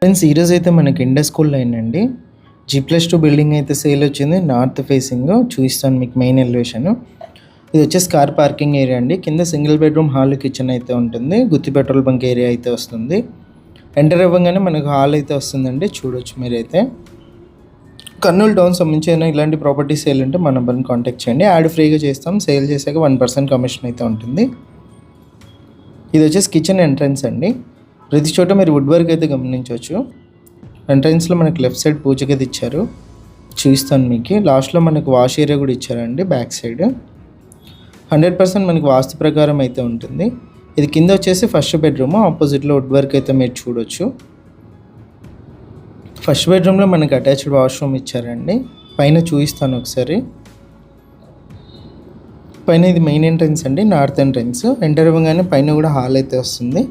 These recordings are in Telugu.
ఫ్రెండ్స్ ఈరోజు అయితే మనకి ఇండస్ స్కూల్ లైన్ అండి G+2 బిల్డింగ్ అయితే సేల్ వచ్చింది. నార్త్ ఫేసింగ్ చూపిస్తాను మీకు మెయిన్ ఎలివేషన్. ఇది వచ్చేసి కార్ పార్కింగ్ ఏరియా అండి. కింద సింగిల్ బెడ్రూమ్ హాల్ కిచెన్ అయితే ఉంటుంది. గుత్తి పెట్రోల్ బంక్ ఏరియా అయితే వస్తుంది. ఎంటర్ అవ్వగానే మనకు హాల్ అయితే వస్తుందండి, చూడొచ్చు మీరైతే. కర్నూలు టౌన్ సంబంధించిన ఇలాంటి ప్రాపర్టీ సేల్ ఉంటే మన నెంబర్ని కాంటాక్ట్ చేయండి. యాడ్ ఫ్రీగా చేస్తాం. సేల్ చేశాక 1% కమిషన్ అయితే ఉంటుంది. ఇది వచ్చేసి కిచెన్ ఎంట్రన్స్ అండి. ప్రతి చోట మీరు వుడ్ వర్క్ అయితే గమనించవచ్చు. ఎంట్రన్స్లో మనకి లెఫ్ట్ సైడ్ పూజ గది ఇచ్చారు, చూపిస్తాను మీకు. లాస్ట్లో మనకు వాష్ ఏరియా కూడా ఇచ్చారండి బ్యాక్ సైడ్. 100% మనకి వాస్తు ప్రకారం అయితే ఉంటుంది. ఇది కింద వచ్చేసి ఫస్ట్ బెడ్రూమ్, ఆపోజిట్లో వుడ్ వర్క్ అయితే మీరు చూడొచ్చు. ఫస్ట్ బెడ్రూమ్లో మనకి అటాచ్డ్ వాష్రూమ్ ఇచ్చారండి. పైన చూపిస్తాను ఒకసారి. పైన ఇది మెయిన్ ఎంట్రన్స్ అండి, నార్త్ ఎంట్రన్స్. ఎంటర్ అవ్వగానే పైన కూడా హాల్ అయితే వస్తుంది.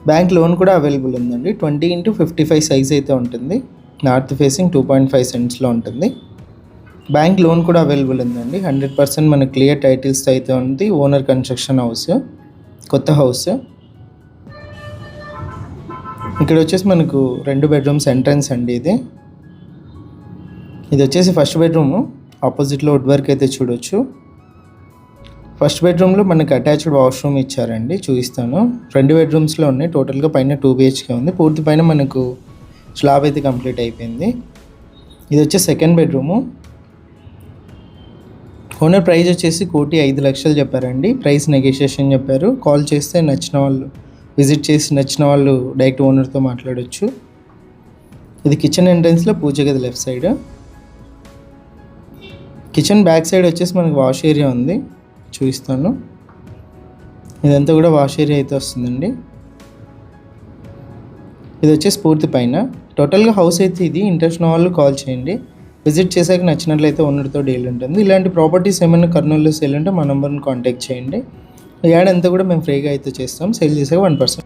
బ్యాంక్ లోన్ కూడా అవైలబుల్ ఉందండి. 20x55 సైజ్ అయితే ఉంటుంది. నార్త్ ఫేసింగ్ 2.5 సెంట్స్లో ఉంటుంది. బ్యాంక్ లోన్ కూడా అవైలబుల్ ఉందండి. 100% మనకు క్లియర్ టైటిల్స్ అయితే ఉంది. ఓనర్ కన్స్ట్రక్షన్ హౌస్, కొత్త హౌస్. ఇక్కడ వచ్చేసి మనకు 2 బెడ్రూమ్స్ ఎంట్రన్స్ అండి. ఇది వచ్చేసి ఫస్ట్ బెడ్రూమ్, ఆపోజిట్లో వుడ్ వర్క్ అయితే చూడొచ్చు. ఫస్ట్ బెడ్రూమ్లో మనకి అటాచ్డ్ వాష్రూమ్ ఇచ్చారండి, చూపిస్తాను. 2 బెడ్రూమ్స్లో ఉన్నాయి. టోటల్గా పైన 2 BHK ఉంది. పూర్తి పైన మనకు స్లాబ్ అయితే కంప్లీట్ అయిపోయింది. ఇది వచ్చి సెకండ్ బెడ్రూము. ఓనర్ ప్రైస్ వచ్చేసి 1,05,00,000 చెప్పారండి. ప్రైస్ నెగోషియేషన్ చెప్పారు. కాల్ చేస్తే నచ్చిన వాళ్ళు, విజిట్ చేసి నచ్చిన వాళ్ళు డైరెక్ట్ ఓనర్తో మాట్లాడవచ్చు. ఇది కిచెన్ ఎంట్రన్స్లో పూజ గది left side. Kitchen back side వచ్చేసి మనకి వాష్ ఏరియా ఉంది, చూపిస్తాను. ఇదంతా కూడా వాష్ ఏరియా అయితే వస్తుందండి. ఇది వచ్చేసి పూర్తి పైన. టోటల్గా హౌస్ అయితే ఇది. ఇంట్రెస్ట్ ఉన్న వాళ్ళు కాల్ చేయండి. విజిట్ చేశాక నచ్చినట్లయితే ఓనర్తో డీల్ ఉంటుంది. ఇలాంటి ప్రాపర్టీస్ ఏమైనా కర్నూలులో సేల్ ఉంటే మా నెంబర్ని కాంటాక్ట్ చేయండి. యాడ్ అంతా కూడా మేము ఫ్రీగా అయితే చేస్తాం. సేల్ చేశాక 1%.